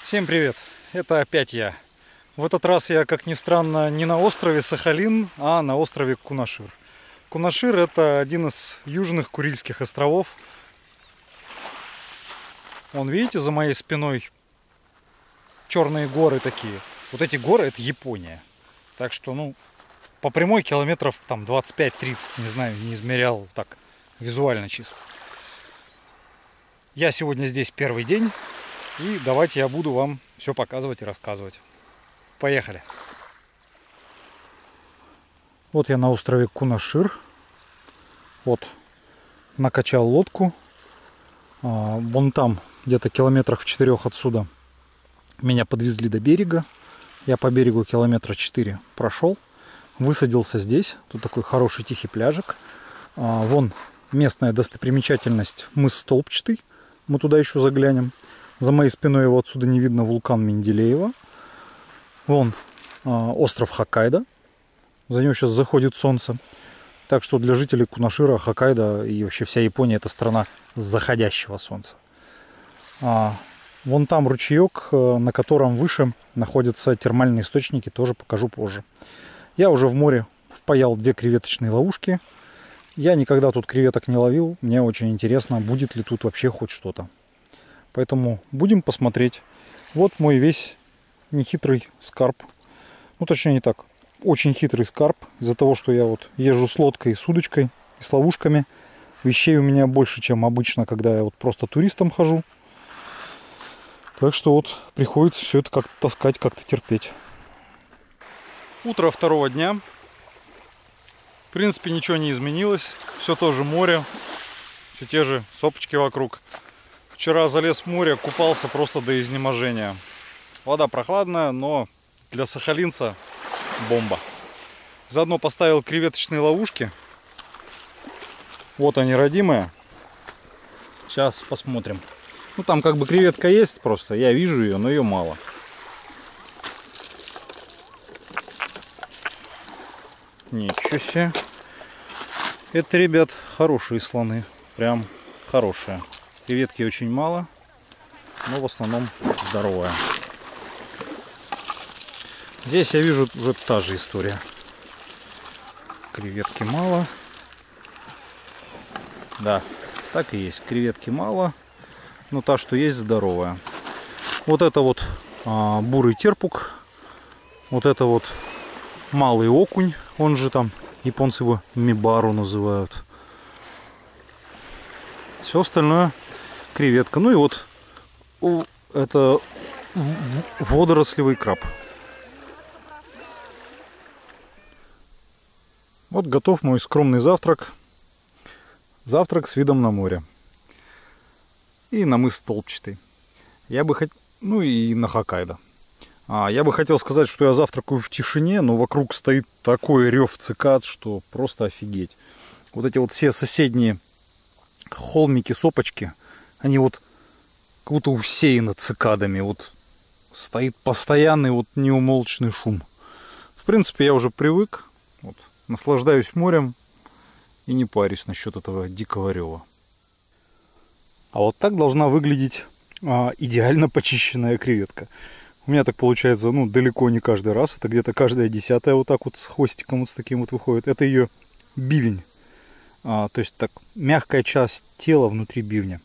Всем привет! Это опять я. В этот раз я, как ни странно, не на острове Сахалин, а на острове Кунашир. Кунашир — это один из южных Курильских островов. Вон, видите, за моей спиной черные горы такие. Вот эти горы — это Япония. Так что, по прямой километров там 25-30, не знаю, не измерял так визуально чисто. Я сегодня здесь первый день. И давайте я буду вам все показывать и рассказывать. Поехали! Вот я на острове Кунашир. Вот, накачал лодку. Вон там, где-то километрах в 4 отсюда, меня подвезли до берега. Я по берегу километра 4 прошел. Высадился здесь. Тут такой хороший тихий пляжик. Вон местная достопримечательность, мыс Столбчатый. Мы туда еще заглянем. За моей спиной его отсюда не видно, вулкан Менделеева. Вон остров Хоккайдо. За него сейчас заходит солнце. Так что для жителей Кунашира, Хоккайдо и вообще вся Япония — это страна заходящего солнца. Вон там ручеек, на котором выше находятся термальные источники, тоже покажу позже. Я уже в море впаял 2 креветочные ловушки. Я никогда тут креветок не ловил. Мне очень интересно, будет ли тут вообще хоть что-то. Поэтому будем посмотреть. Вот мой весь нехитрый скарб. Точнее не так. Очень хитрый скарб. Из-за того, что я вот езжу с лодкой, с удочкой и с ловушками. Вещей у меня больше, чем обычно, когда я вот просто туристом хожу. Так что вот приходится все это как-то таскать, как-то терпеть. Утро второго дня. В принципе, ничего не изменилось. Все тоже море. Все те же сопочки вокруг. Вчера залез в море, купался просто до изнеможения. Вода прохладная, но для сахалинца бомба. Заодно поставил креветочные ловушки. Вот они, родимые. Сейчас посмотрим. Там как бы креветка есть просто. Я вижу ее, но ее мало. Ничего себе. Это, ребят, хорошие слоны. Прям хорошие. Креветки очень мало, но в основном здоровая. Здесь я вижу уже та же история. Креветки мало. Да, так и есть. Креветки мало, но та, что есть, здоровая. Вот это вот бурый терпук. Вот это вот малый окунь. Он же там, японцы его мибару называют. Все остальное креветка. И вот это водорослевый краб. Вот готов мой скромный завтрак. Завтрак с видом на море. И на мыс Столбчатый. Я бы и на Хоккайдо. Я бы хотел сказать, что я завтракаю в тишине, но вокруг стоит такой рев цикад, что просто офигеть. Вот эти вот все соседние холмики, сопочки, они вот как будто усеяны цикадами. Вот стоит постоянный вот неумолчный шум. В принципе, я уже привык. Вот, наслаждаюсь морем и не парюсь насчет этого дикого рева. А вот так должна выглядеть идеально почищенная креветка. У меня так получается, далеко не каждый раз. Это где-то каждая 10-я вот так вот с хвостиком вот с таким вот выходит. Это ее бивень. То есть так мягкая часть тела внутри бивня.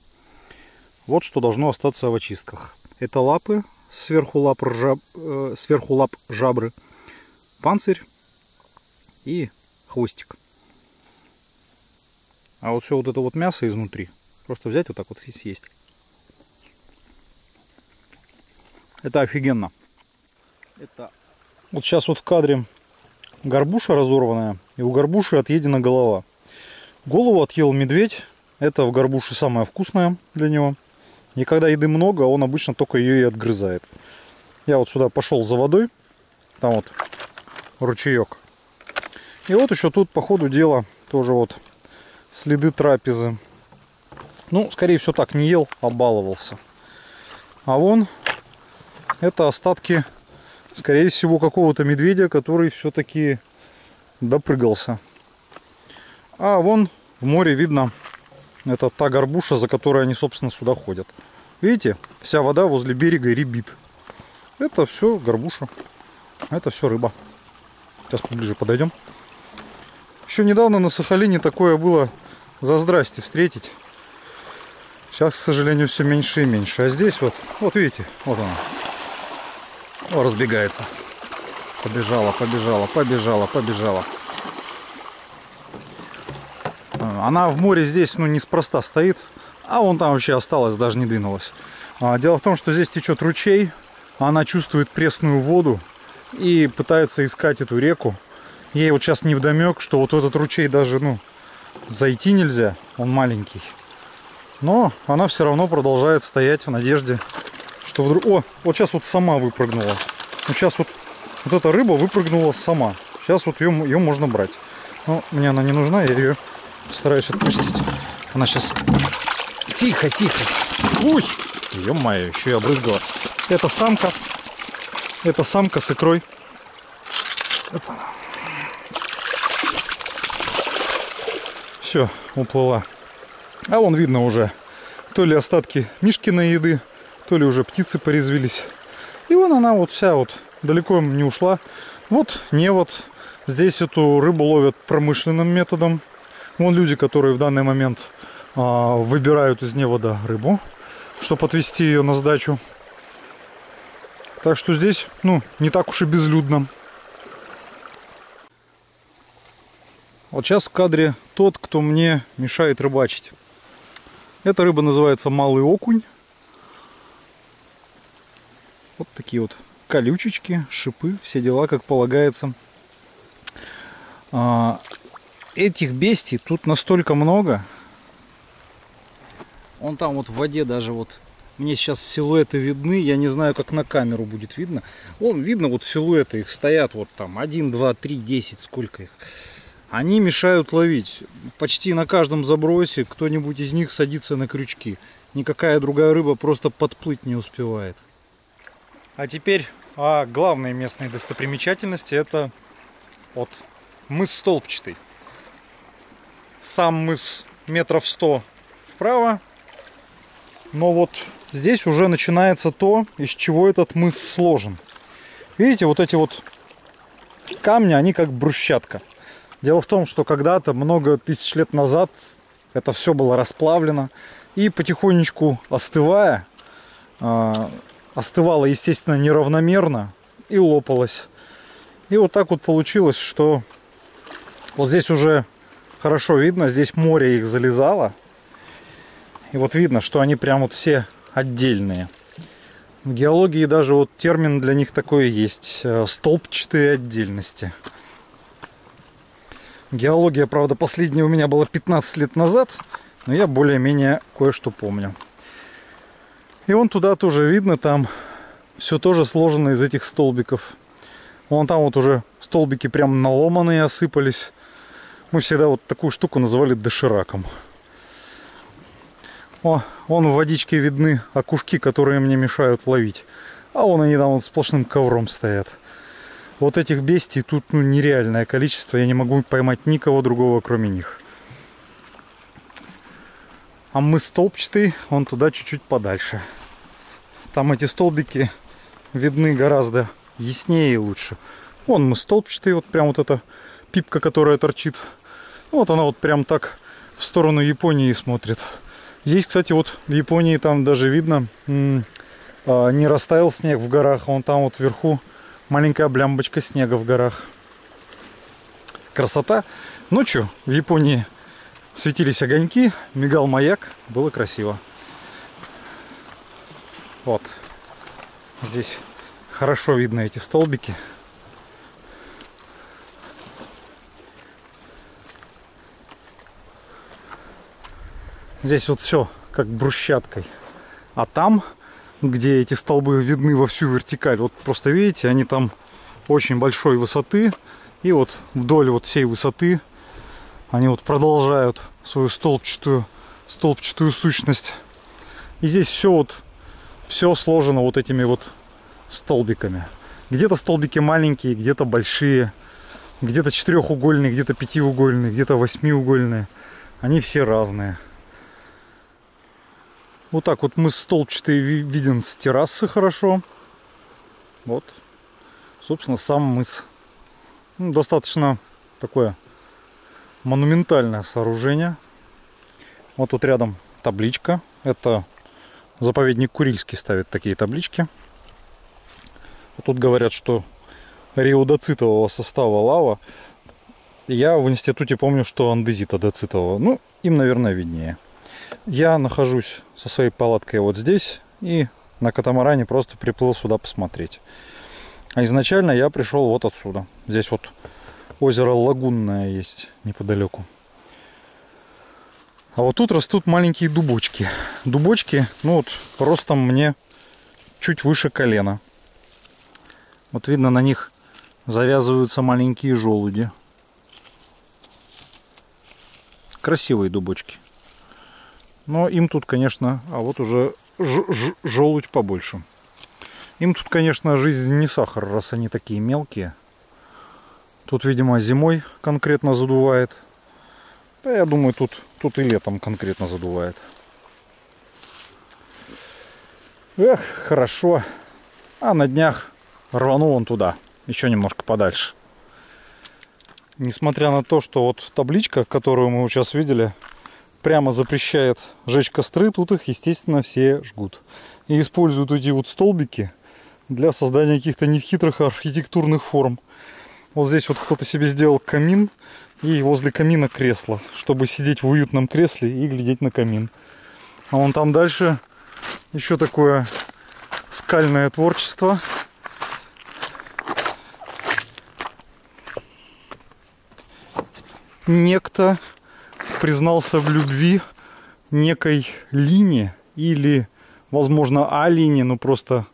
Вот что должно остаться в очистках. Это лапы, сверху лап жабры, панцирь и хвостик. А вот все вот это вот мясо изнутри просто взять вот так вот и съесть. Это офигенно. Вот сейчас вот в кадре горбуша разорванная, и у горбуши отъедена голова. Голову отъел медведь. Это в горбуше самое вкусное для него. И когда еды много, он обычно только ее и отгрызает. Я вот сюда пошел за водой. Там вот ручеек. И вот еще тут по ходу дела тоже вот следы трапезы. Скорее всего так, не ел, а баловался. А вон это остатки, скорее всего, какого-то медведя, который все-таки допрыгался. А вон в море видно, это та горбуша, за которой они, собственно, сюда ходят. Видите, вся вода возле берега рябит. Это все горбуша. Это все рыба. Сейчас поближе подойдем. Еще недавно на Сахалине такое было за здрасте встретить. Сейчас, к сожалению, все меньше и меньше. А здесь вот видите, вот она. О, разбегается. Побежала, побежала, побежала, побежала. Она в море здесь, ну, неспроста стоит. А вон там вообще осталась, даже не двинулась. Дело в том, что здесь течет ручей. Она чувствует пресную воду и пытается искать эту реку. Ей вот сейчас невдомек, что вот в этот ручей даже, ну, зайти нельзя. Он маленький. Но она все равно продолжает стоять в надежде, что вдруг... О, вот сейчас вот сама выпрыгнула. Ну, сейчас вот эта рыба выпрыгнула сама. Сейчас вот ее можно брать. Но мне она не нужна, я ее постараюсь отпустить. Она сейчас... Тихо, тихо. Уй! Ё-моё, еще и обрызгала. Это самка. Это самка с икрой. Все, уплыла. А вон видно уже то ли остатки Мишкиной еды, то ли уже птицы порезвились. И вон она вот вся вот далеко не ушла. Вот невод. Здесь эту рыбу ловят промышленным методом. Вон люди, которые в данный момент выбирают из невода рыбу, чтобы отвезти ее на сдачу. Так что здесь, ну, не так уж и безлюдно. Вот сейчас в кадре тот, кто мне мешает рыбачить. Эта рыба называется малый окунь. Вот такие вот колючечки, шипы, все дела, как полагается. Этих бестий тут настолько много. Вон там вот в воде даже вот. Мне сейчас силуэты видны. Я не знаю, как на камеру будет видно. Вон видно вот силуэты. Их стоят вот там 1, 2, 3, 10. Сколько их. Они мешают ловить. Почти на каждом забросе кто-нибудь из них садится на крючки. Никакая другая рыба просто подплыть не успевает. А теперь о главной местной достопримечательности. Это вот мыс Столбчатый. Сам мыс метров 100 вправо. Но вот здесь уже начинается то, из чего этот мыс сложен. Видите, вот эти вот камни, они как брусчатка. Дело в том, что когда-то, много тысяч лет назад, это все было расплавлено. И потихонечку остывая, остывало, естественно, неравномерно и лопалось. И вот так вот получилось, что вот здесь уже хорошо видно, здесь море их залезало. И вот видно, что они прям вот все отдельные. В геологии даже вот термин для них такой есть. Столбчатые отдельности. Геология, правда, последняя у меня была 15 лет назад. Но я более-менее кое-что помню. И вон туда тоже видно, там все тоже сложено из этих столбиков. Вон там вот уже столбики прям наломанные осыпались. Мы всегда вот такую штуку называли дошираком. О, вон в водичке видны окушки, которые мне мешают ловить. А вон они там вот сплошным ковром стоят. Вот этих бестий тут, ну, нереальное количество. Я не могу поймать никого другого, кроме них. А мыс Столбчатый, он туда чуть-чуть подальше. Там эти столбики видны гораздо яснее и лучше. Вон мыс Столбчатый, вот прям вот эта пипка, которая торчит. Вот она вот прям так в сторону Японии смотрит. Здесь, кстати, вот в Японии там даже видно, не растаял снег в горах. Вон там вот вверху маленькая блямбочка снега в горах. Красота. Ночью в Японии светились огоньки, мигал маяк, было красиво. Вот. Здесь хорошо видно эти столбики. Здесь вот все как брусчаткой. А там, где эти столбы видны во всю вертикаль, вот просто видите, они там очень большой высоты. И вот вдоль вот всей высоты они вот продолжают свою столбчатую сущность. И здесь все сложено вот этими вот столбиками. Где-то столбики маленькие, где-то большие, где-то четырехугольные, где-то пятиугольные, где-то восьмиугольные. Они все разные. Вот так вот мыс Столбчатый виден с террасы хорошо. Вот, собственно, сам мыс. Ну, достаточно такое монументальное сооружение. Вот тут рядом табличка. Это заповедник Курильский ставит такие таблички. Тут говорят, что риодоцитового состава лава. Я в институте помню, что андезитодоцитового. Ну, им, наверное, виднее. Я нахожусь со своей палаткой вот здесь. И на катамаране просто приплыл сюда посмотреть. А изначально я пришел вот отсюда. Здесь вот озеро Лагунное есть неподалеку. А вот тут растут маленькие дубочки. Дубочки, ну вот, ростом мне чуть выше колена. Вот видно, на них завязываются маленькие желуди. Красивые дубочки. Но им тут, конечно, а вот уже желудь побольше. Им тут, конечно, жизнь не сахар, раз они такие мелкие. Тут, видимо, зимой конкретно задувает. Да, я думаю, тут и летом конкретно задувает. Эх, хорошо. А на днях рвану вон туда, еще немножко подальше. Несмотря на то, что вот табличка, которую мы сейчас видели, прямо запрещает жечь костры, тут их, естественно, все жгут. И используют эти вот столбики для создания каких-то нехитрых архитектурных форм. Вот здесь вот кто-то себе сделал камин, и возле камина кресло, чтобы сидеть в уютном кресле и глядеть на камин. А вон там дальше еще такое скальное творчество. Некто признался в любви некой Лине или, возможно, Алине, но просто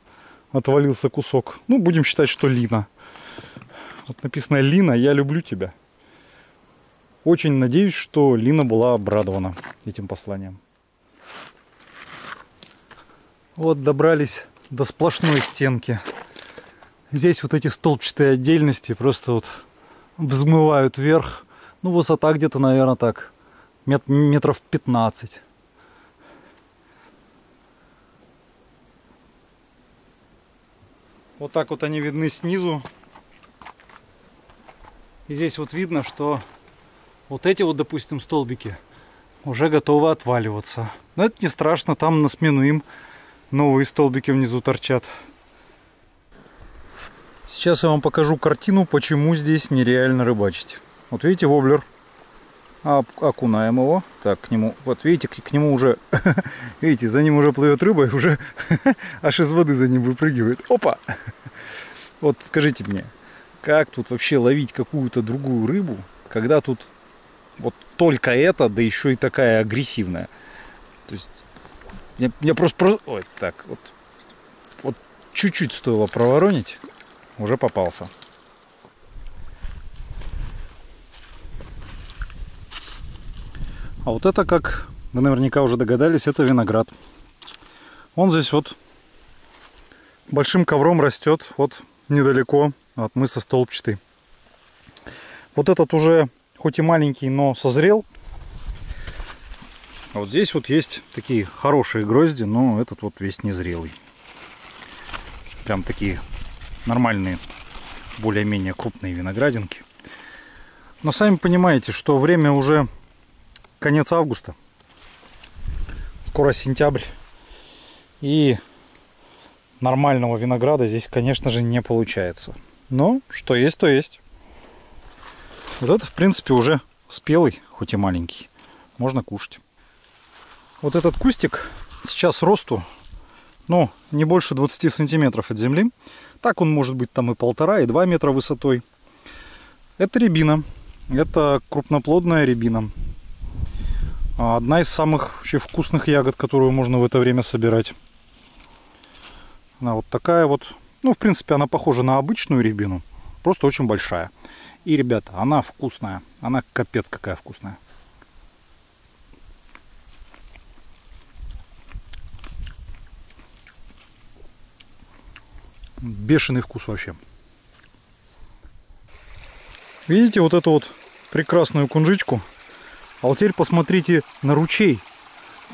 отвалился кусок. Ну, будем считать, что Лина. Вот написано: Лина, я люблю тебя. Очень надеюсь, что Лина была обрадована этим посланием. Вот добрались до сплошной стенки. Здесь вот эти столбчатые отдельности просто вот взмывают вверх. Ну, высота где-то, наверное, так, метров 15. Вот так вот они видны снизу. И здесь вот видно, что вот эти вот, допустим, столбики уже готовы отваливаться. Но это не страшно, там на смену им новые столбики внизу торчат. Сейчас я вам покажу картину, почему здесь нереально рыбачить. Вот видите, воблер. Окунаем его. Так, к нему, вот видите, к нему уже, видите, за ним уже плывет рыба, и уже аж из воды за ним выпрыгивает. Опа! Вот скажите мне, как тут вообще ловить какую-то другую рыбу, когда тут вот только это, да еще и такая агрессивная. То есть, я просто... Ой, так, вот чуть-чуть стоило проворонить, уже попался. А вот это, как вы наверняка уже догадались, это виноград. Он здесь вот большим ковром растет, вот недалеко от мыса Столбчатый. Вот этот уже хоть и маленький, но созрел. А вот здесь вот есть такие хорошие грозди, но этот вот весь незрелый. Прям такие нормальные, более-менее крупные виноградинки. Но сами понимаете, что время уже конец августа. Скоро сентябрь. И нормального винограда здесь, конечно же, не получается. Но что есть, то есть. Вот это, в принципе, уже спелый, хоть и маленький. Можно кушать. Вот этот кустик сейчас росту, ну, не больше 20 сантиметров от земли. Так он может быть там и 1,5, и 2 метра высотой. Это рябина. Это крупноплодная рябина. Одна из самых вообще вкусных ягод, которую можно в это время собирать. Она вот такая вот. Ну, в принципе, она похожа на обычную рябину. Просто очень большая. И, ребята, она вкусная. Она капец какая вкусная. Бешеный вкус вообще. Видите вот эту вот прекрасную кунжичку? А вот теперь посмотрите на ручей.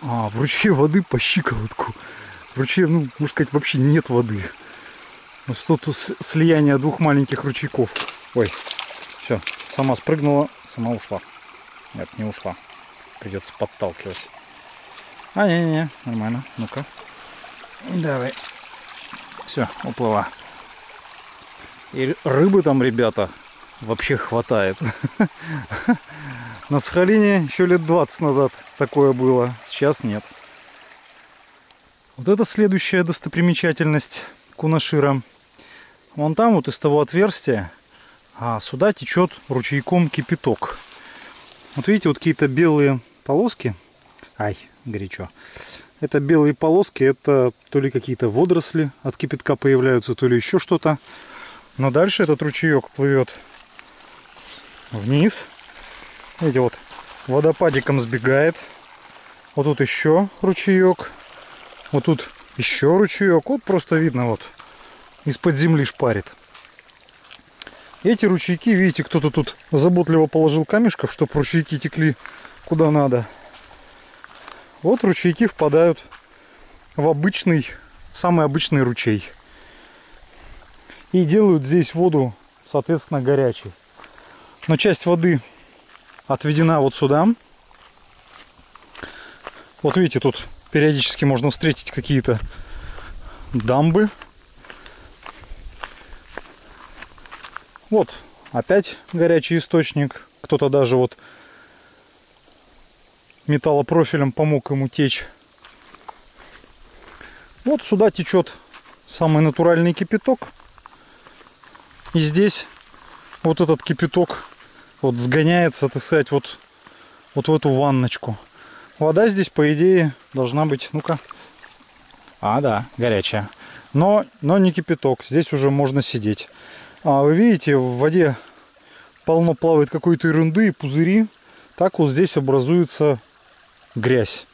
В ручье воды по щиколотку. В ручье, ну, можно сказать, вообще нет воды. Вот тут слияние двух маленьких ручейков. Ой, все, сама спрыгнула, сама ушла. Нет, не ушла. Придется подталкивать. А, не-не-не, нормально. Ну-ка. Давай. Все, уплыла. И рыбы там, ребята, вообще хватает. На Сахалине еще лет 20 назад такое было. Сейчас нет. Вот это следующая достопримечательность Кунашира. Вон там вот из того отверстия сюда течет ручейком кипяток. Вот видите, вот какие-то белые полоски. Ай, горячо. Это белые полоски, это то ли какие-то водоросли от кипятка появляются, то ли еще что-то. Но дальше этот ручеек плывет вниз. Видите, вот водопадиком сбегает. Вот тут еще ручеек. Вот тут еще ручеек. Вот просто видно, вот из-под земли шпарит. Эти ручейки, видите, кто-то тут заботливо положил камешков, чтобы ручейки текли куда надо. Вот ручейки впадают в обычный, самый обычный ручей. И делают здесь воду, соответственно, горячей. Но часть воды отведена вот сюда. Вот видите, тут периодически можно встретить какие-то дамбы. Вот опять горячий источник. Кто-то даже вот металлопрофилем помог ему течь. Вот сюда течет самый натуральный кипяток. И здесь вот этот кипяток вот сгоняется, так сказать, вот в эту ванночку. Вода здесь, по идее, должна быть, ну-ка. А, да, горячая. Но не кипяток. Здесь уже можно сидеть. Вы видите, в воде полно плавает какой-то ерунды и пузыри. Так вот здесь образуется грязь.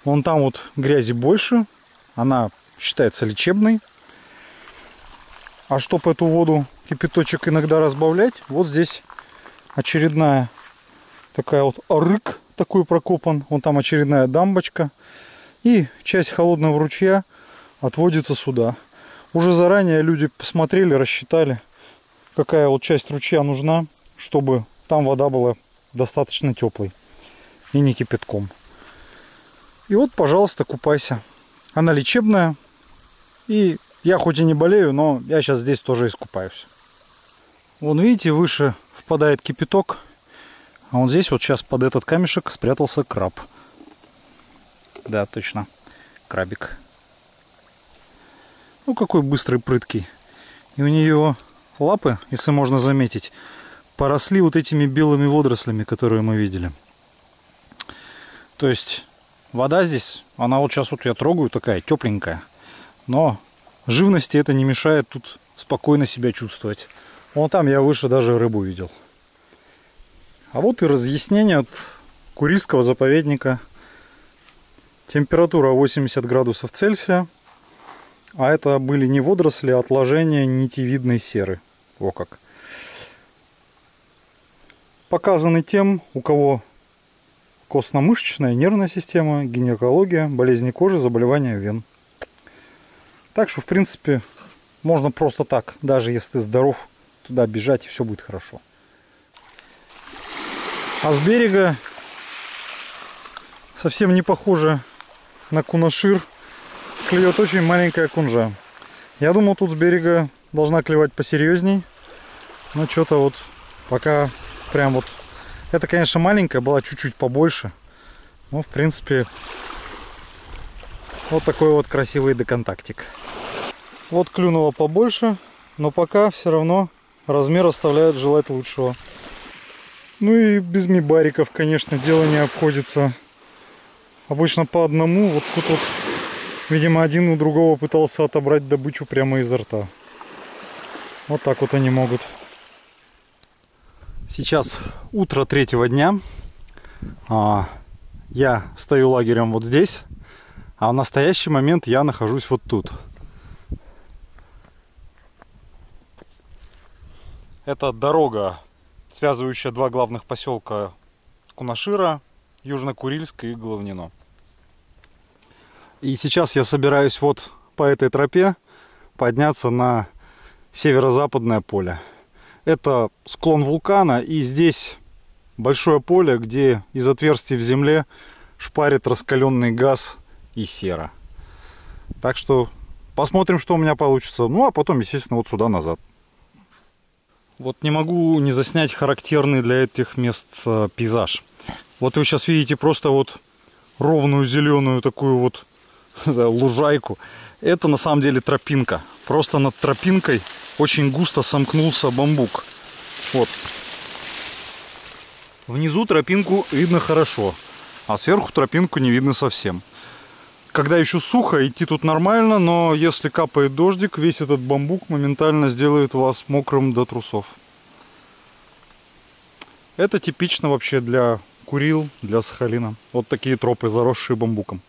Вон там вот грязи больше. Она считается лечебной. А чтобы эту воду, кипяточек иногда разбавлять, вот здесь очередная такая вот арык такой прокопан. Вон там очередная дамбочка. И часть холодного ручья отводится сюда. Уже заранее люди посмотрели, рассчитали, какая вот часть ручья нужна, чтобы там вода была достаточно теплой и не кипятком. И вот, пожалуйста, купайся. Она лечебная. И я хоть и не болею, но я сейчас здесь тоже искупаюсь. Вон видите, выше впадает кипяток. А вот здесь вот сейчас под этот камешек спрятался краб. Да, точно. Крабик. Ну, какой быстрый, прыткий. И у нее лапы, если можно заметить, поросли вот этими белыми водорослями, которые мы видели. То есть вода здесь, она вот сейчас вот я трогаю, такая тепленькая. Но живности это не мешает тут спокойно себя чувствовать. Вон там я выше даже рыбу видел. А вот и разъяснение от Курильского заповедника. Температура 80 градусов Цельсия. А это были не водоросли, а отложения нитевидной серы. О как. Показаны тем, у кого костно-мышечная, нервная система, гинекология, болезни кожи, заболевания вен. Так что, в принципе, можно просто так, даже если ты здоров, туда бежать, и все будет хорошо. А с берега совсем не похоже на Кунашир. Клюет очень маленькая кунжа. Я думал, тут с берега должна клевать посерьезней. Но что-то вот пока прям вот... Это, конечно, маленькая, была чуть-чуть побольше. Но, в принципе, вот такой вот красивый доконтактик. Вот клюнула побольше, но пока все равно размер оставляет желать лучшего. Ну и без мибариков, конечно, дело не обходится. Обычно по одному. Вот тут вот, видимо, один у другого пытался отобрать добычу прямо изо рта. Вот так вот они могут. Сейчас утро третьего дня. Я стою лагерем вот здесь. А в настоящий момент я нахожусь вот тут. Это дорога, связывающая два главных поселка Кунашира, Южно-Курильск и Головнино. И сейчас я собираюсь вот по этой тропе подняться на северо-западное поле. Это склон вулкана, и здесь большое поле, где из отверстий в земле шпарит раскаленный газ и сера. Так что посмотрим, что у меня получится. Ну, а потом, естественно, вот сюда назад. Вот не могу не заснять характерный для этих мест пейзаж. Вот вы сейчас видите просто вот ровную зеленую такую вот лужайку. Это на самом деле тропинка. Просто над тропинкой очень густо сомкнулся бамбук. Вот. Внизу тропинку видно хорошо, а сверху тропинку не видно совсем. Когда еще сухо, идти тут нормально, но если капает дождик, весь этот бамбук моментально сделает вас мокрым до трусов. Это типично вообще для Курил, для Сахалина. Вот такие тропы, заросшие бамбуком.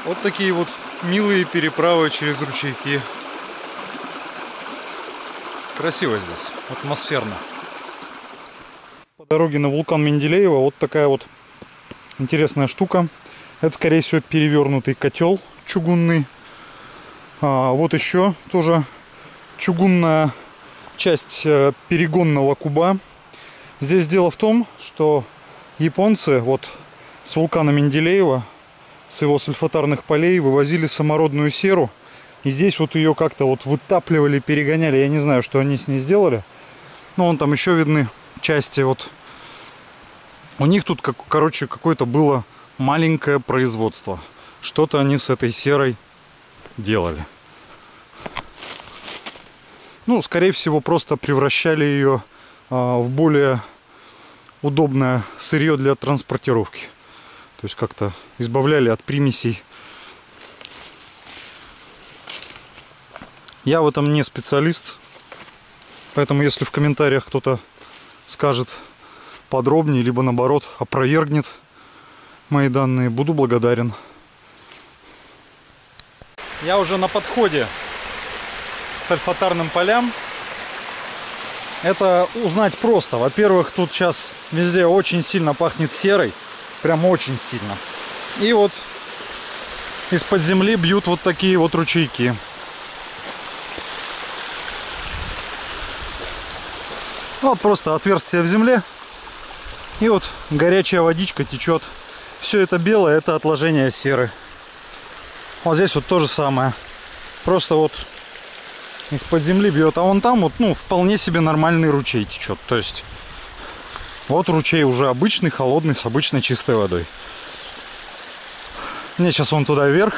Вот такие вот милые переправы через ручейки. Красиво здесь, атмосферно. По дороге на вулкан Менделеева вот такая вот интересная штука. Это, скорее всего, перевернутый котел чугунный. Вот еще тоже чугунная часть перегонного куба. Здесь дело в том, что японцы вот с вулкана Менделеева, с его сульфатарных полей, вывозили самородную серу. И здесь вот ее как-то вот вытапливали, перегоняли. Я не знаю, что они с ней сделали. Но вон там еще видны части. Вот у них тут, короче, какое-то было маленькое производство. Что-то они с этой серой делали. Ну, скорее всего, просто превращали ее в более удобное сырье для транспортировки. То есть как-то избавляли от примесей. Я в этом не специалист, поэтому если в комментариях кто-то скажет подробнее, либо наоборот опровергнет мои данные, буду благодарен. Я уже на подходе к сульфатарным полям. Это узнать просто. Во-первых, тут сейчас везде очень сильно пахнет серой. Прям очень сильно. И вот из-под земли бьют вот такие вот ручейки. Вот просто отверстие в земле. И вот горячая водичка течет. Все это белое, это отложение серы. Вот здесь вот то же самое. Просто вот из-под земли бьет. А вон там вот, ну, вполне себе нормальный ручей течет. То есть вот ручей уже обычный, холодный, с обычной чистой водой. Мне сейчас вон туда вверх.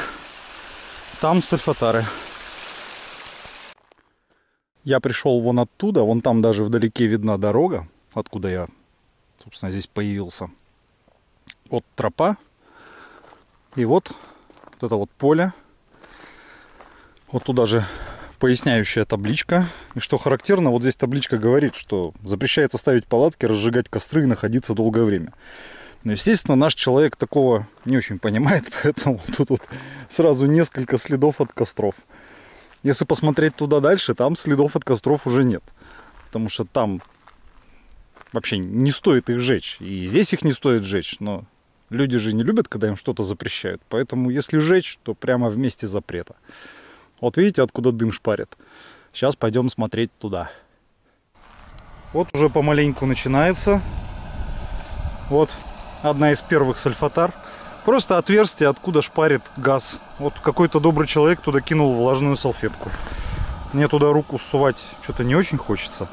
Там сульфатары. Я пришел вон оттуда. Вон там даже вдалеке видна дорога, откуда я, собственно, здесь появился. Вот тропа. И вот это вот поле. Вот туда же поясняющая табличка. И что характерно, вот здесь табличка говорит, что запрещается ставить палатки, разжигать костры и находиться долгое время. Но, естественно, наш человек такого не очень понимает, поэтому тут вот сразу несколько следов от костров. Если посмотреть туда дальше, там следов от костров уже нет. Потому что там вообще не стоит их жечь. И здесь их не стоит жечь, но люди же не любят, когда им что-то запрещают. Поэтому если жечь, то прямо в месте запрета. Вот видите, откуда дым шпарит. Сейчас пойдем смотреть туда. Вот уже помаленьку начинается. Вот одна из первых сульфатар. Просто отверстие, откуда шпарит газ. Вот какой-то добрый человек туда кинул влажную салфетку. Мне туда руку сувать что-то не очень хочется.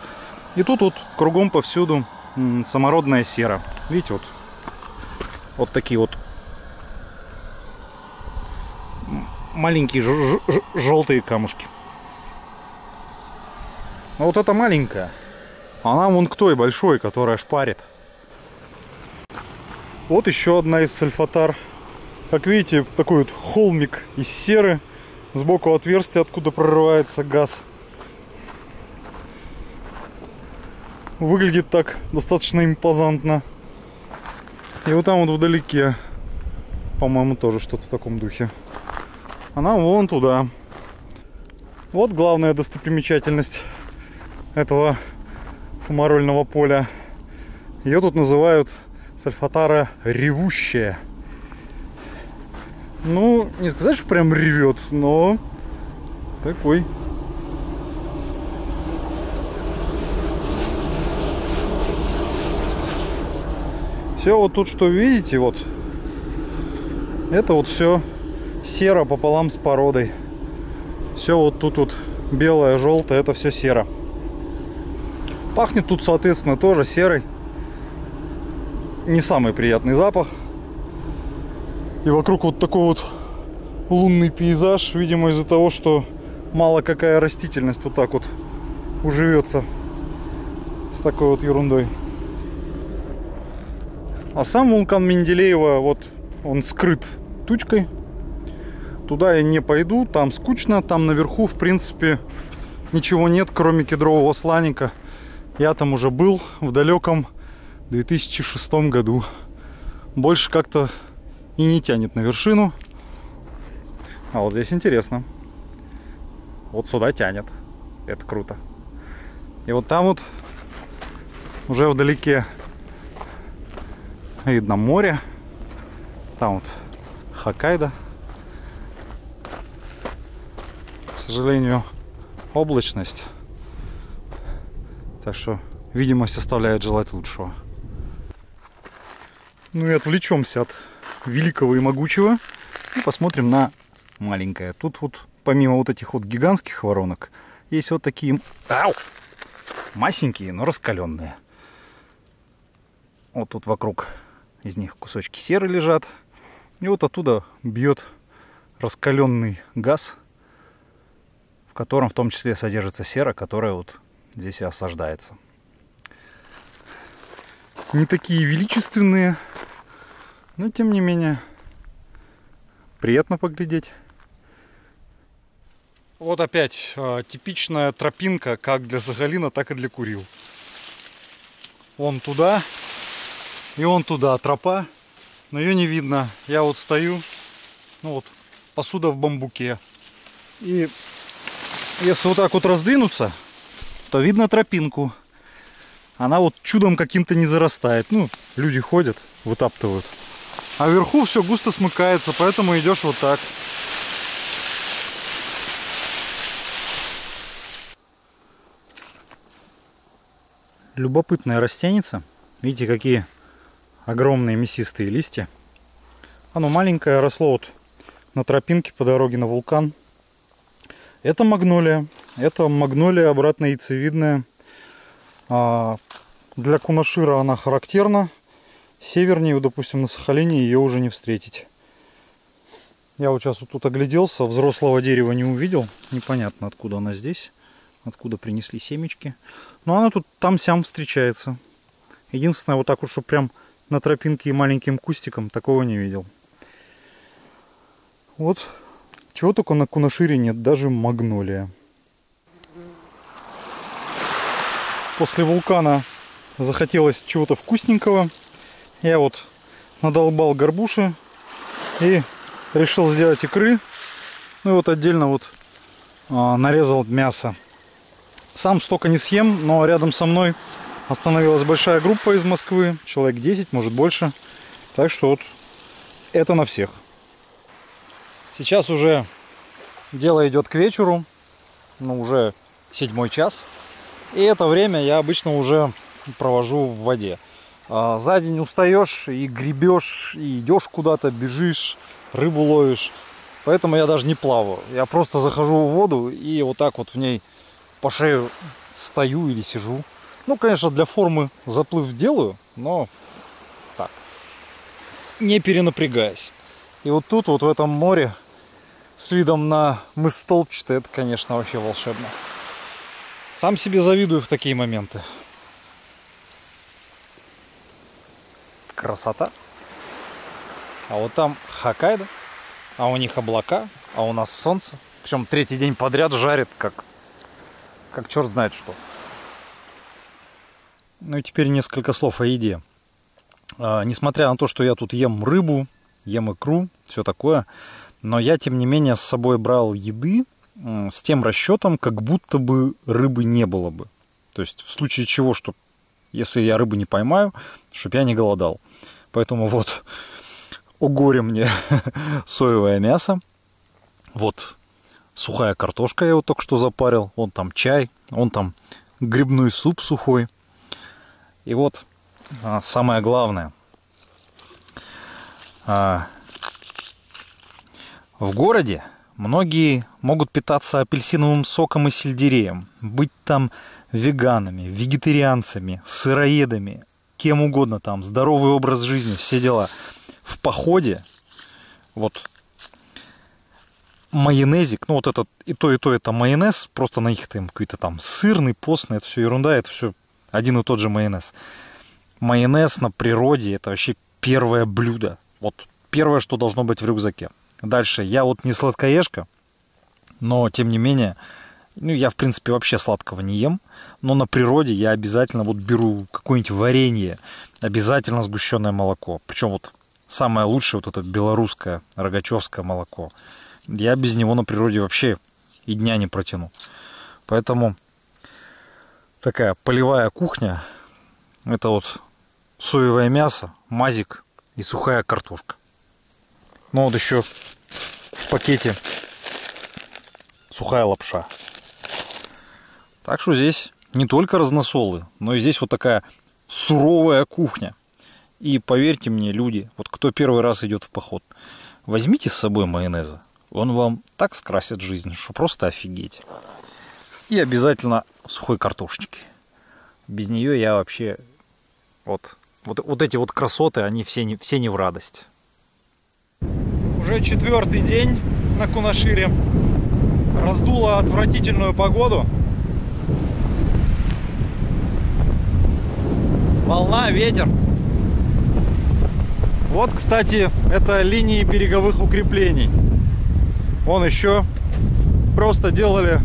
И тут вот кругом повсюду самородная сера. Видите, вот такие вот маленькие желтые камушки. А вот эта маленькая, она вон к той большой, которая шпарит. Вот еще одна из сульфатар. Как видите, такой вот холмик из серы. Сбоку отверстие, откуда прорывается газ. Выглядит так достаточно импозантно. И вот там вот вдалеке, по-моему, тоже что-то в таком духе. Она вон туда. Вот главная достопримечательность этого фумарольного поля. Ее тут называют сальфатара ревущая. Ну, не сказать, что прям ревет, но такой. Все вот тут, что видите, вот, это вот все сера пополам с породой. Все вот тут вот белое, желтое, это все сера. Пахнет тут, соответственно, тоже серой. Не самый приятный запах. И вокруг вот такой вот лунный пейзаж, видимо, из-за того, что мало какая растительность вот так вот уживется с такой вот ерундой. А сам вулкан Менделеева, вот он скрыт тучкой. Туда я не пойду, там скучно, там наверху, в принципе, ничего нет, кроме кедрового сланника. Я там уже был в далеком 2006 году. Больше как-то и не тянет на вершину. А вот здесь интересно. Вот сюда тянет. Это круто. И вот там вот уже вдалеке видно море. Там вот Хоккайдо. К сожалению, облачность. Так что видимость оставляет желать лучшего. Ну и отвлечемся от великого и могучего. И посмотрим на маленькое. Тут вот помимо вот этих вот гигантских воронок есть вот такие масенькие, но раскаленные. Вот тут вокруг из них кусочки серы лежат. И вот оттуда бьет раскаленный газ, в котором в том числе содержится сера, которая вот здесь и осаждается. Не такие величественные, но тем не менее приятно поглядеть. Вот опять типичная тропинка как для Сахалина, так и для Курил. Вон туда и вон туда тропа, но ее не видно. Я вот стою, ну вот, посуда в бамбуке. И если вот так вот раздвинуться, то видно тропинку. Она вот чудом каким-то не зарастает. Ну, люди ходят, вытаптывают. А вверху все густо смыкается, поэтому идешь вот так. Любопытная растеница. Видите, какие огромные мясистые листья. Оно маленькое, росло вот на тропинке по дороге на вулкан. Это магнолия. Это магнолия обратно яйцевидная. Для Кунашира она характерна. Севернее, допустим, на Сахалине ее уже не встретить. Я вот сейчас вот тут огляделся, взрослого дерева не увидел. Непонятно, откуда она здесь, откуда принесли семечки. Но она тут там-сям встречается. Единственное, вот так вот, что прям на тропинке и маленьким кустиком, такого не видел. Вот чего только на Кунашире нет, даже магнолия. После вулкана захотелось чего-то вкусненького. Я вот надолбал горбуши и решил сделать икры. Ну и вот отдельно вот нарезал мясо. Сам столько не съем, но рядом со мной остановилась большая группа из Москвы. Человек 10, может больше. Так что вот это на всех. Сейчас уже дело идет к вечеру. Ну, уже 7 час. И это время я обычно уже провожу в воде. За день устаешь и гребешь, и идешь куда-то, бежишь, рыбу ловишь. Поэтому я даже не плаваю. Я просто захожу в воду и вот так вот в ней по шею стою или сижу. Ну, конечно, для формы заплыв делаю, но так, не перенапрягаясь. И вот тут, вот в этом море, с видом на мыс Столбчатый, это, конечно, вообще волшебно. Сам себе завидую в такие моменты. Красота. А вот там Хоккайдо, а у них облака, а у нас солнце. Причем 3-й день подряд жарит, как черт знает что. Ну и теперь несколько слов о еде. Несмотря на то, что я тут ем рыбу, ем икру, все такое, но я, тем не менее, с собой брал еды с тем расчетом, как будто бы рыбы не было бы. То есть в случае чего, что если я рыбу не поймаю, чтобы я не голодал. Поэтому вот, о горе мне, соевое мясо. Вот сухая картошка, я его только что запарил. Вон там чай, вон там грибной суп сухой. И вот самое главное. В городе многие могут питаться апельсиновым соком и сельдереем, быть там веганами, вегетарианцами, сыроедами, кем угодно там, здоровый образ жизни, все дела. В походе вот майонезик, ну вот этот и то это майонез, просто на них там какой-то там сырный, постный, это все ерунда, это все один и тот же майонез. Майонез на природе — это вообще первое блюдо. Вот первое, что должно быть в рюкзаке. Дальше, я вот не сладкоежка, но тем не менее, ну я в принципе вообще сладкого не ем, но на природе я обязательно вот беру какое-нибудь варенье, обязательно сгущенное молоко. Причем вот самое лучшее вот это белорусское, рогачевское молоко. Я без него на природе вообще и дня не протяну. Поэтому такая полевая кухня — это вот соевое мясо, мазик и сухая картошка. Ну вот еще в пакете сухая лапша. Так что здесь не только разносолы, но и здесь вот такая суровая кухня. И поверьте мне, люди, вот кто первый раз идет в поход, возьмите с собой майонеза. Он вам так скрасит жизнь, что просто офигеть. И обязательно сухой картошечки. Без нее я вообще... Вот эти вот красоты, они все не в радость. Уже 4-й день на Кунашире. Раздуло отвратительную погоду. Волна, ветер. Вот, кстати, это линии береговых укреплений. Вон еще просто делали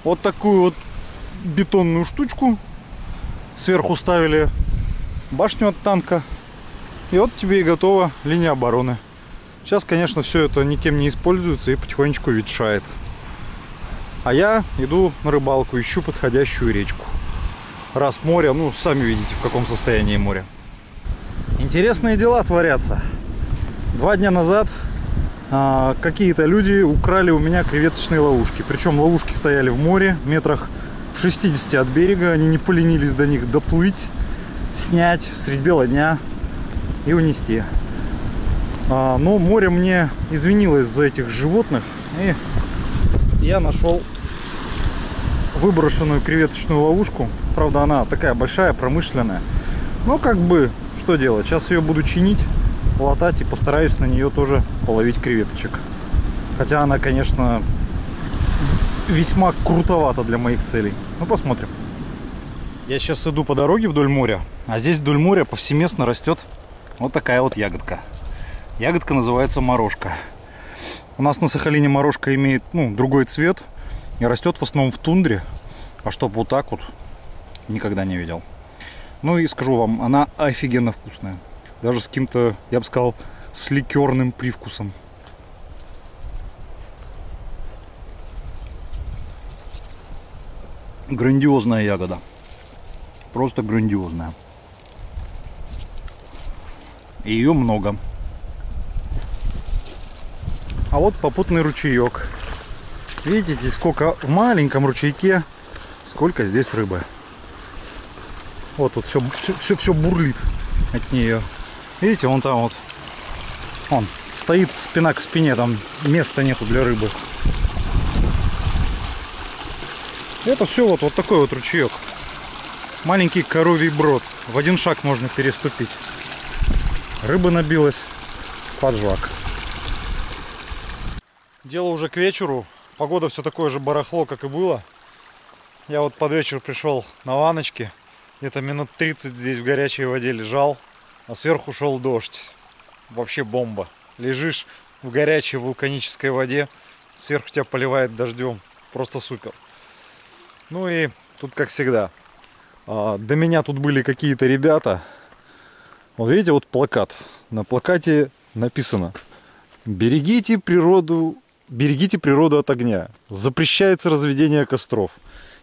вот такую вот бетонную штучку. Сверху ставили башню от танка. И вот тебе и готова линия обороны. Сейчас, конечно, все это никем не используется и потихонечку ветшает. А я иду на рыбалку, ищу подходящую речку. Раз море, ну, сами видите, в каком состоянии море. Интересные дела творятся. 2 дня назад какие-то люди украли у меня креветочные ловушки. Причем ловушки стояли в море, метрах в 60 от берега. Они не поленились до них доплыть, снять средь бела дня и унести. Но море мне извинилось за этих животных, и я нашел выброшенную креветочную ловушку. Правда, она такая большая, промышленная. Но как бы, что делать? Сейчас ее буду чинить, латать и постараюсь на нее тоже половить креветочек. Хотя она, конечно, весьма крутовата для моих целей. Ну, посмотрим. Я сейчас иду по дороге вдоль моря, а здесь вдоль моря повсеместно растет вот такая вот ягодка. Ягодка называется морожка. У нас на Сахалине морожка имеет, ну, другой цвет и растет в основном в тундре. А чтоб вот так вот, никогда не видел. Ну и скажу вам, она офигенно вкусная. Даже с каким-то, я бы сказал, с ликерным привкусом. Грандиозная ягода. Просто грандиозная. И ее много. А вот попутный ручеек. Видите, сколько в маленьком ручейке, сколько здесь рыбы. Вот тут все бурлит от нее. Видите, вон там вот. Он стоит спина к спине, там места нету для рыбы. Это все вот такой вот ручеек. Маленький коровий брод. В один шаг можно переступить. Рыба набилась под жвак. Дело уже к вечеру. Погода все такое же барахло, как и было. Я вот под вечер пришел на ванночке. Где-то минут 30 здесь в горячей воде лежал. А сверху шел дождь. Вообще бомба. Лежишь в горячей вулканической воде. Сверху тебя поливает дождем. Просто супер. Ну и тут как всегда. До меня тут были какие-то ребята. Вот видите, вот плакат. На плакате написано: берегите природу от огня. Запрещается разведение костров.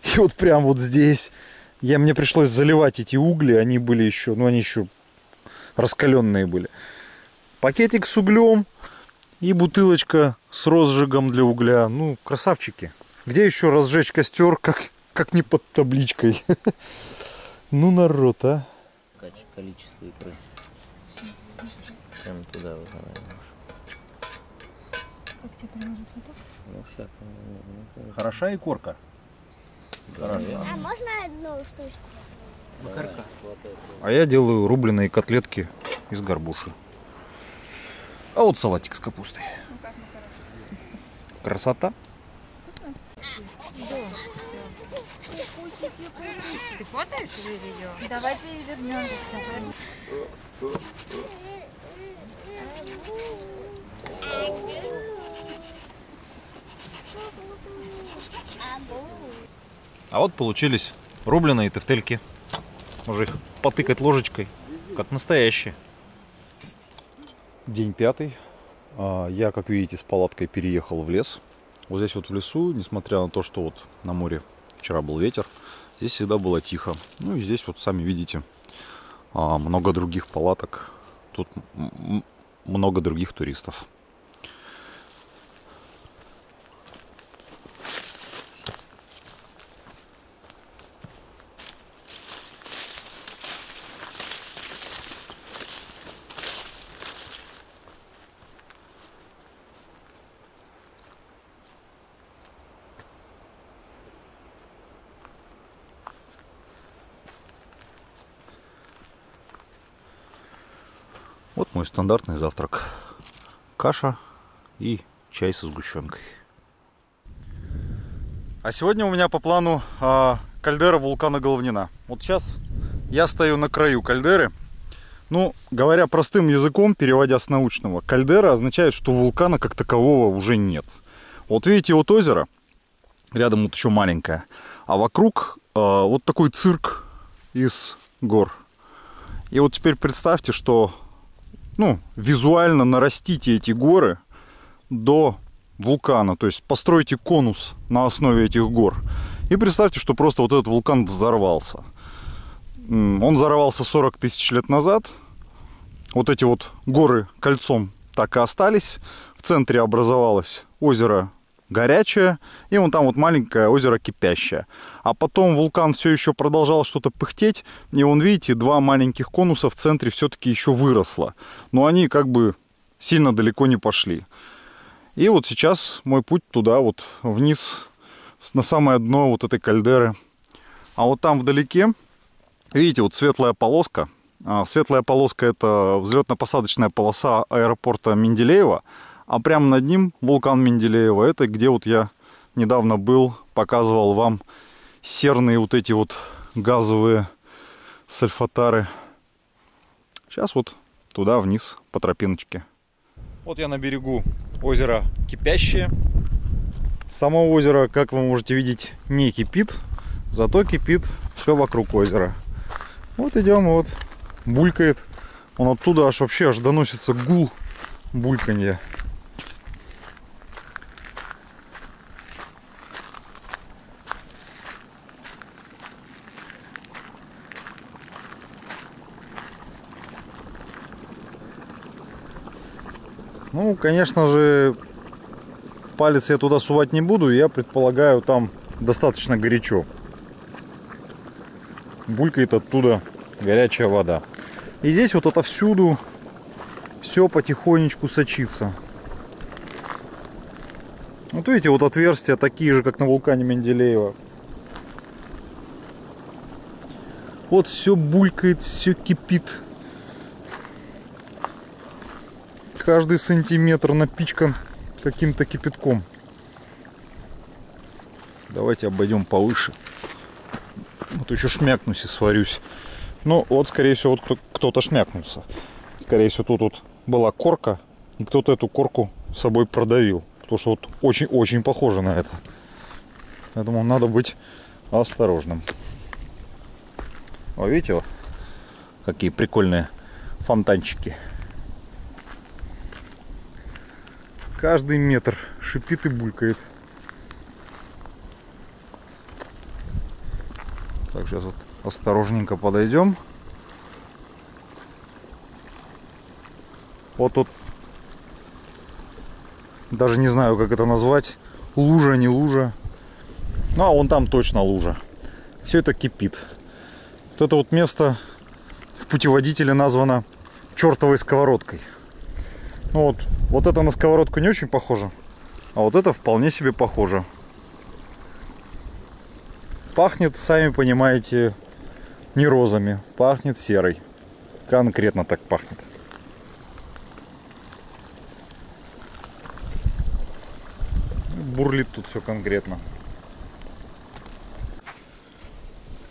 И вот прям вот здесь мне пришлось заливать эти угли. Они были еще, ну они еще раскаленные были. Пакетик с углем и бутылочка с розжигом для угля. Ну, красавчики. Где еще разжечь костер, как не под табличкой? Ну, народ, а. Количество икры. Прямо туда вот она. Как тебе приложить вот так? Ну, все. Хороша и корка. Хорошо. А можно одну штучку? Макарка. А я делаю рубленые котлетки из горбуши. А вот салатик с капустой. Красота. Ты фотоешь или видео? Давай перевернем. А вот получились рубленые тефтельки. Можно их потыкать ложечкой, как настоящие. День 5. Я, как видите, с палаткой переехал в лес. Вот здесь вот в лесу, несмотря на то, что вот на море вчера был ветер, здесь всегда было тихо. Ну и здесь вот сами видите, много других палаток. Тут много других туристов. Вот мой стандартный завтрак. Каша и чай со сгущенкой. А сегодня у меня по плану кальдера вулкана Головнина. Вот сейчас я стою на краю кальдеры. Ну, говоря простым языком, переводя с научного, кальдера означает, что вулкана как такового уже нет. Вот видите, вот озеро, рядом вот еще маленькое, а вокруг вот такой цирк из гор. И вот теперь представьте, что визуально нарастите эти горы до вулкана, то есть постройте конус на основе этих гор. И представьте, что просто вот этот вулкан взорвался. Он взорвался 40 тысяч лет назад. Вот эти вот горы кольцом так и остались. В центре образовалось озеро горячее, и вон там вот маленькое озеро кипящее. А потом вулкан все еще продолжал что-то пыхтеть, и вон, видите, два маленьких конуса в центре все-таки еще выросло. Но они как бы сильно далеко не пошли. И вот сейчас мой путь туда, вот вниз, на самое дно вот этой кальдеры. А вот там вдалеке, видите, вот светлая полоска. Светлая полоска — это взлетно-посадочная полоса аэропорта Менделеева. А прямо над ним вулкан Менделеева. Это где вот я недавно был, показывал вам серные вот эти вот газовые сальфатары. Сейчас вот туда вниз по тропиночке. Вот я на берегу озера Кипящее. Само озеро, как вы можете видеть, не кипит, зато кипит все вокруг озера. Вот идем, вот булькает. Он оттуда аж вообще доносится гул бульканья. Ну, конечно же, палец я туда сувать не буду. Я предполагаю, там достаточно горячо. Булькает оттуда горячая вода. И здесь вот отовсюду все потихонечку сочится. Вот видите, вот отверстия такие же, как на вулкане Менделеева. Вот все булькает, все кипит. Каждый сантиметр напичкан каким-то кипятком. Давайте обойдем повыше. Вот еще шмякнусь и сварюсь. Ну вот, скорее всего, вот кто-то шмякнулся. Скорее всего, тут вот была корка, и кто-то эту корку с собой продавил. Потому что вот очень-очень похоже на это. Поэтому надо быть осторожным. О, видите, вот, какие прикольные фонтанчики. Каждый метр шипит и булькает. Так, сейчас вот осторожненько подойдем. Вот тут, даже не знаю, как это назвать, лужа, не лужа. Ну, а вон там точно лужа. Все это кипит. Вот это вот место в путеводителе названо чертовой сковородкой. Ну вот это на сковородку не очень похоже, а вот это вполне себе похоже. Пахнет, сами понимаете, не розами, пахнет серой. Конкретно так пахнет. Бурлит тут все конкретно.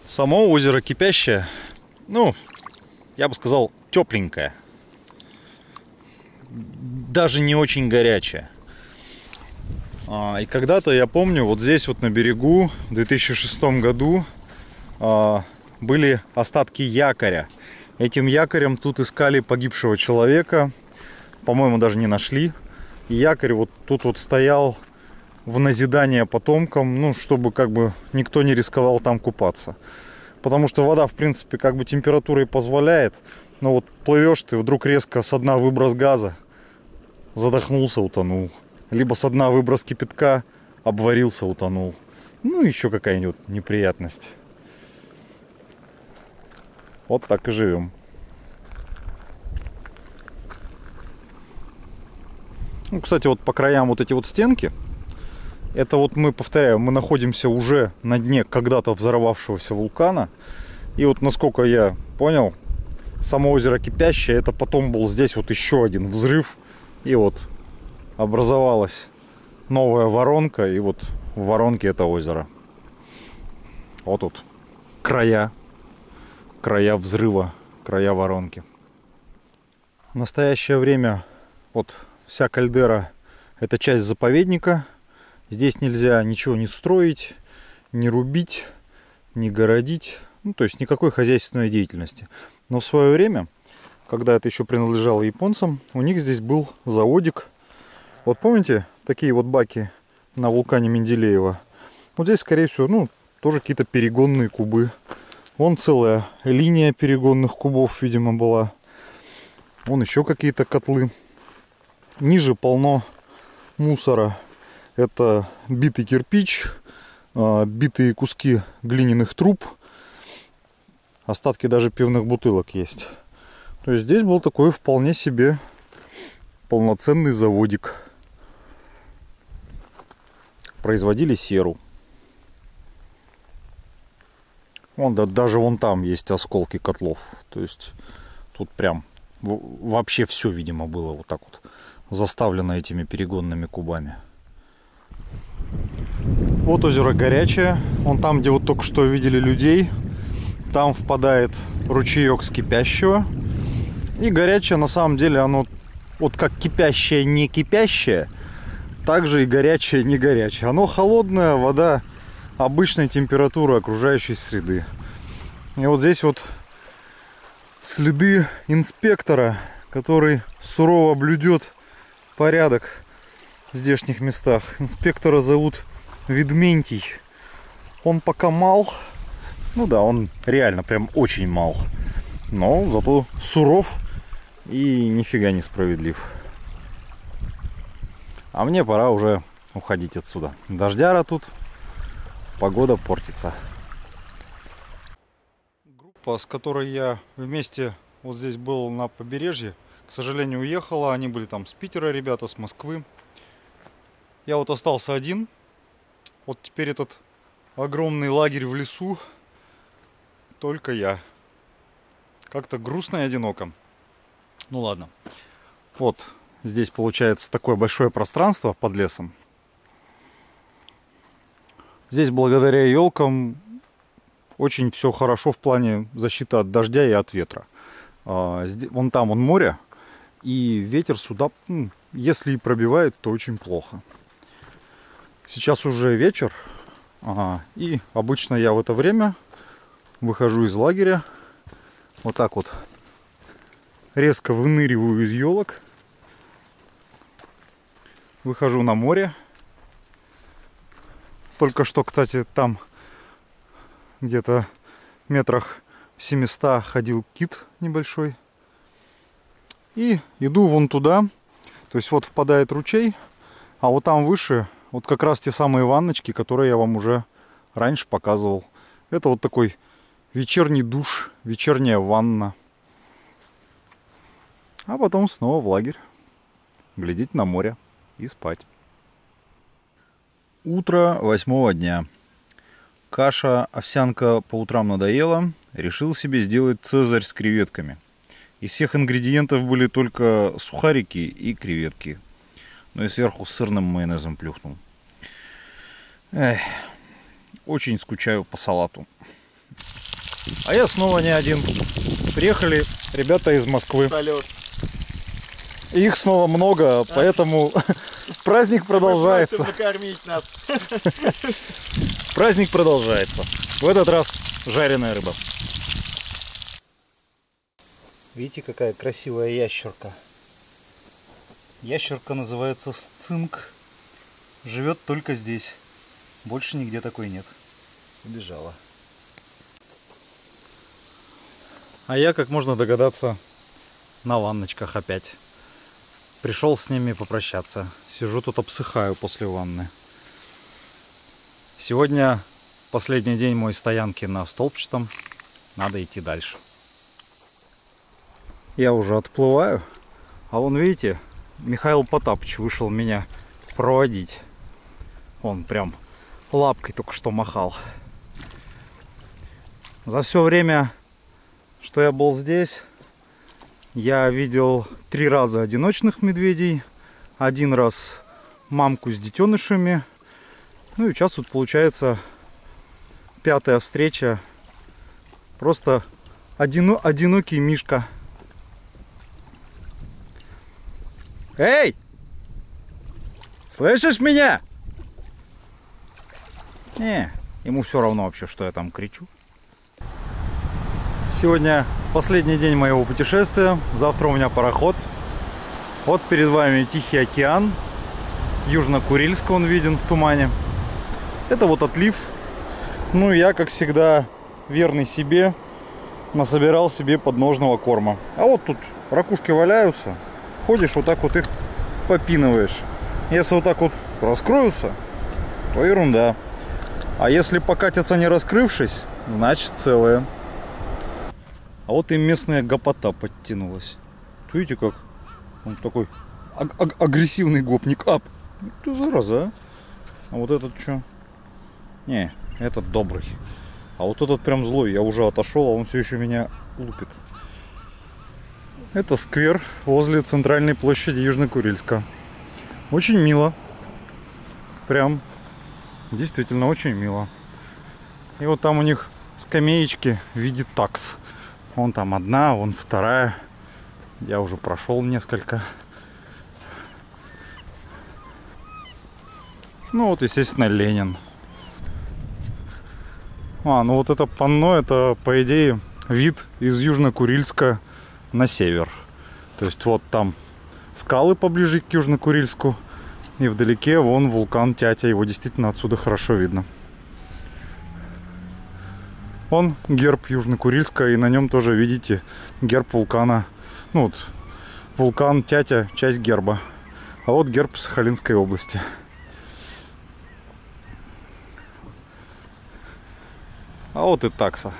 Само озеро кипящее, ну, я бы сказал, тепленькое. Даже не очень горячее. И когда-то, я помню, вот здесь вот на берегу в 2006 году были остатки якоря. Этим якорем тут искали погибшего человека. По-моему, даже не нашли. И якорь вот тут вот стоял в назидание потомкам, ну, чтобы как бы никто не рисковал там купаться. Потому что вода, в принципе, как бы температурой позволяет. Но вот плывешь ты, вдруг резко со дна выброс газа, задохнулся, утонул. Либо со дна выброс кипятка, обварился, утонул. Ну, еще какая-нибудь неприятность. Вот так и живем. Ну, кстати, вот по краям вот эти вот стенки, это вот мы, повторяю, мы находимся уже на дне когда-то взорвавшегося вулкана. И вот, насколько я понял, само озеро кипящее, это потом был здесь вот еще один взрыв. И вот образовалась новая воронка. И вот в воронке это озеро. Вот тут края взрыва, края воронки. В настоящее время вот вся кальдера — это часть заповедника. Здесь нельзя ничего не строить, не рубить, не городить. Ну, то есть никакой хозяйственной деятельности. Но в свое время, когда это еще принадлежало японцам, у них здесь был заводик. Вот помните такие вот баки на вулкане Менделеева? Вот здесь, скорее всего, ну, тоже какие-то перегонные кубы. Вон целая линия перегонных кубов, видимо, была. Вон еще какие-то котлы. Ниже полно мусора. Это битый кирпич, битые куски глиняных труб. Остатки даже пивных бутылок есть. То есть здесь был такой вполне себе полноценный заводик. Производили серу. Вон, да, даже вон там есть осколки котлов. То есть тут прям вообще все, видимо, было вот так вот заставлено этими перегонными кубами. Вот озеро горячее. Вон там, где вот только что видели людей, там впадает ручеек с кипящего. И горячее, на самом деле, оно вот как кипящее не кипящее, так же и горячее не горячее. Оно холодная вода обычной температуры окружающей среды. И вот здесь вот следы инспектора, который сурово блюдет порядок в здешних местах. Инспектора зовут Ведментий. Он пока мал. Ну да, он реально прям очень мал. Но зато суров и нифига не справедлив. А мне пора уже уходить отсюда. Дождяра тут. Погода портится. Группа, с которой я вместе вот здесь был на побережье, к сожалению, уехала. Они были там с Питера, ребята, с Москвы. Я вот остался один. Вот теперь этот огромный лагерь в лесу. Только я. Как-то грустно и одиноко. Ну ладно. Вот здесь получается такое большое пространство под лесом. Здесь благодаря елкам очень все хорошо в плане защиты от дождя и от ветра. Вон там вон море. И ветер сюда, если и пробивает, то очень плохо. Сейчас уже вечер. И обычно я в это время выхожу из лагеря. Вот так вот резко выныриваю из елок. Выхожу на море. Только что, кстати, там где-то метрах в 700 ходил кит небольшой. И иду вон туда. То есть вот впадает ручей, а вот там выше вот как раз те самые ванночки, которые я вам уже раньше показывал. Это вот такой вечерний душ, вечерняя ванна. А потом снова в лагерь. Глядеть на море и спать. Утро 8-го дня. Каша, овсянка по утрам надоела. Решил себе сделать цезарь с креветками. Из всех ингредиентов были только сухарики и креветки. Ну и сверху с сырным майонезом плюхнул. Эх, очень скучаю по салату. А я снова не один. Приехали ребята из Москвы. Салют. Их снова много, поэтому праздник продолжается. Накормить нас. Праздник продолжается. В этот раз жареная рыба. Видите, какая красивая ящерка. Ящерка называется сцинк. Живет только здесь. Больше нигде такой нет. Убежала. А я, как можно догадаться, на ванночках опять. Пришел с ними попрощаться. Сижу тут, обсыхаю после ванны. Сегодня последний день моей стоянки на Столбчатом. Надо идти дальше. Я уже отплываю. А вон, видите, Михаил Потапыч вышел меня проводить. Он прям лапкой только что махал. За все время, что я был здесь, я видел 3 раза одиночных медведей, 1 раз мамку с детенышами. Ну и сейчас вот получается 5-я встреча. Просто одинокий мишка. Эй! Слышишь меня? Не, ему все равно вообще, что я там кричу. Сегодня последний день моего путешествия. Завтра у меня пароход. Вот перед вами Тихий океан. Южно-Курильск он виден в тумане. Это вот отлив. Ну и я, как всегда, верный себе, насобирал себе подножного корма. А вот тут ракушки валяются. Ходишь, вот так вот их попинываешь. Если вот так вот раскроются, то ерунда. А если покатятся не раскрывшись, значит целые. А вот и местная гопота подтянулась. Видите, как он такой агрессивный гопник. Ап! Ты зараза, а вот этот что? Не, этот добрый. А вот этот прям злой. Я уже отошел, а он все еще меня лупит. Это сквер возле центральной площади Южно-Курильска. Очень мило. Прям действительно очень мило. И вот там у них скамеечки в виде такс. Вон там одна, вон вторая. Я уже прошел несколько. Ну вот, естественно, Ленин. Ну вот это панно, это, по идее, вид из Южно-Курильска на север. То есть вот там скалы поближе к Южно-Курильску. И вдалеке вон вулкан Тятя. Его действительно отсюда хорошо видно. Вон герб Южно-Курильска. И на нем тоже видите герб вулкана. Ну вот вулкан Тятя, часть герба. А вот герб Сахалинской области. А вот и такса.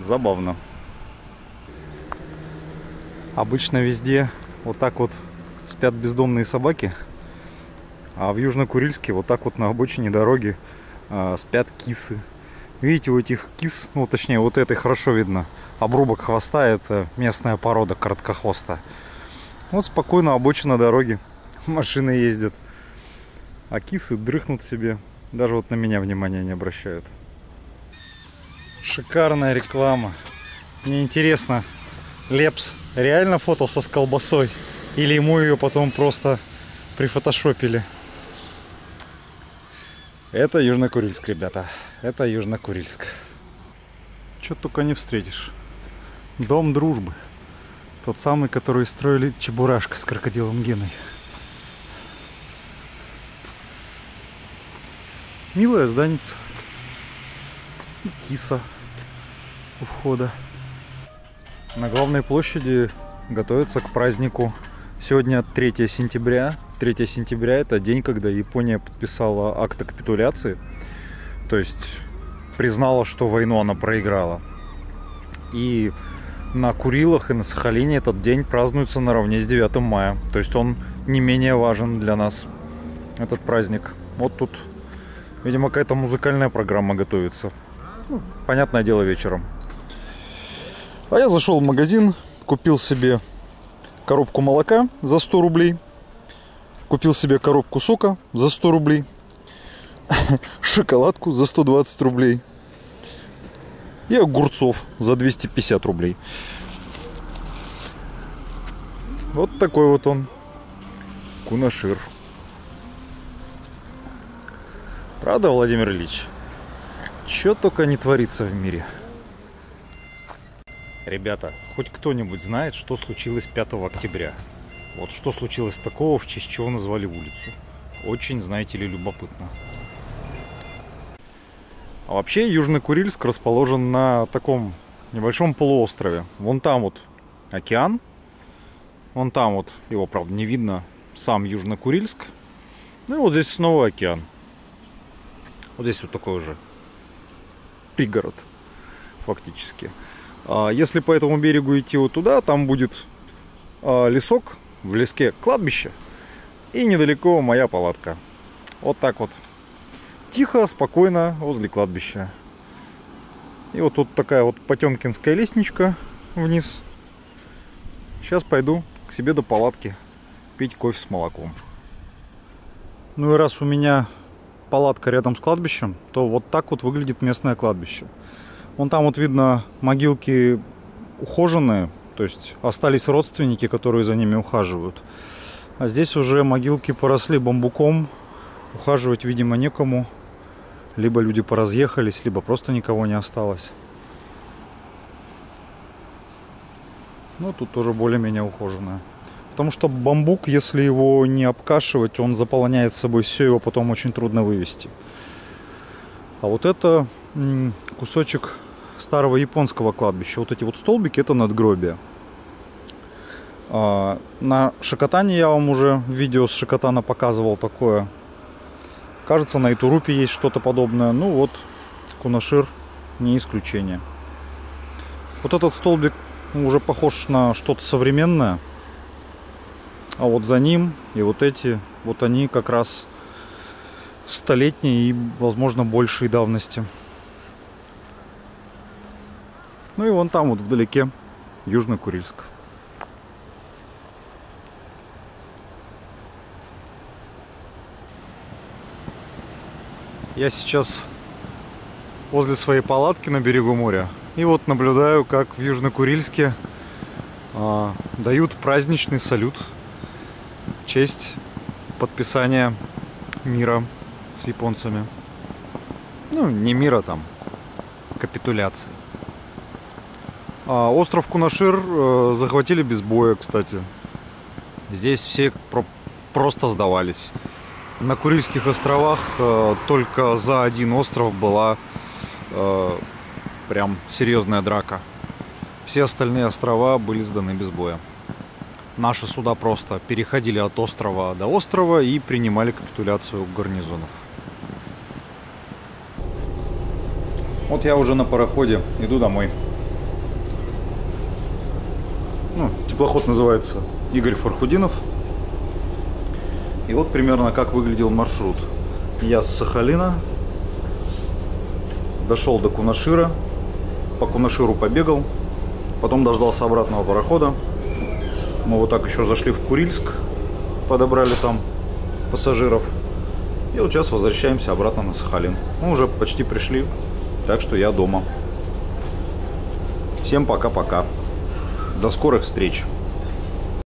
Забавно. Обычно везде вот так вот спят бездомные собаки, а в Южно-Курильске вот так вот на обочине дороги спят кисы. Видите, у этих кис, ну точнее вот этой хорошо видно обрубок хвоста, это местная порода короткохвоста. Вот спокойно обочина дороги, машины ездят, а кисы дрыхнут себе, даже вот на меня внимания не обращают. Шикарная реклама. Мне интересно, Лепс реально фотался с колбасой или ему ее потом просто прифотошопили? Это Южно-Курильск, ребята. Это Южно-Курильск. Что только не встретишь. Дом дружбы. Тот самый, который строили Чебурашка с крокодилом Геной. Милая зданица. И киса у входа. На главной площади готовятся к празднику. Сегодня 3 сентября. 3 сентября – это день, когда Япония подписала акт о капитуляции. То есть признала, что войну она проиграла. И на Курилах и на Сахалине этот день празднуется наравне с 9 мая. То есть он не менее важен для нас, этот праздник. Вот тут, видимо, какая-то музыкальная программа готовится. Ну, понятное дело, вечером. А я зашел в магазин, купил себе коробку молока за 100 рублей. Купил себе коробку сока за 100 рублей. Шоколадку за 120 рублей. И огурцов за 250 рублей. Вот такой вот он. Кунашир. Правда, Владимир Ильич? Чё только не творится в мире. Ребята, хоть кто-нибудь знает, что случилось 5 октября? Вот что случилось такого, в честь чего назвали улицу? Очень, знаете ли, любопытно. А вообще Южный Курильск расположен на таком небольшом полуострове. Вон там вот океан. Вон там вот, его, правда, не видно, сам Южный Курильск. Ну и вот здесь снова океан. Вот здесь вот такой уже пригород, фактически. Если по этому берегу идти вот туда, там будет лесок, в леске кладбище. И недалеко моя палатка. Вот так вот. Тихо, спокойно, возле кладбища. И вот тут такая вот потемкинская лестничка вниз. Сейчас пойду к себе до палатки пить кофе с молоком. Ну и раз у меня палатка рядом с кладбищем, то вот так вот выглядит местное кладбище. Вон там вот видно могилки ухоженные, то есть остались родственники, которые за ними ухаживают. А здесь уже могилки поросли бамбуком, ухаживать, видимо, некому. Либо люди поразъехались, либо просто никого не осталось. Ну, тут тоже более-менее ухоженное. Потому что бамбук, если его не обкашивать, он заполоняет с собой все, его потом очень трудно вывести. А вот это кусочек старого японского кладбища. Вот эти вот столбики — это надгробия. На Шикотане я вам уже видео с Шикотана показывал такое. Кажется, на Итурупе есть что-то подобное. Ну вот, Кунашир не исключение. Вот этот столбик уже похож на что-то современное. А вот за ним и вот эти, вот они как раз столетней и, возможно, большей давности. Ну и вон там вот вдалеке Южный Курильск. Я сейчас возле своей палатки на берегу моря. И вот наблюдаю, как в Южно-Курильске дают праздничный салют в честь подписания мира с японцами. Ну, не мира там, капитуляции. Остров Кунашир захватили без боя, кстати. Здесь все просто сдавались. На Курильских островах только за один остров была прям серьезная драка. Все остальные острова были сданы без боя. Наши суда просто переходили от острова до острова и принимали капитуляцию гарнизонов. Вот я уже на пароходе, иду домой. Ну, теплоход называется Игорь Фархудинов. И вот примерно как выглядел маршрут. Я с Сахалина дошел до Кунашира, по Кунаширу побегал, потом дождался обратного парохода. Мы вот так еще зашли в Курильск, подобрали там пассажиров. И вот сейчас возвращаемся обратно на Сахалин. Мы уже почти пришли, так что я дома. Всем пока-пока. До скорых встреч.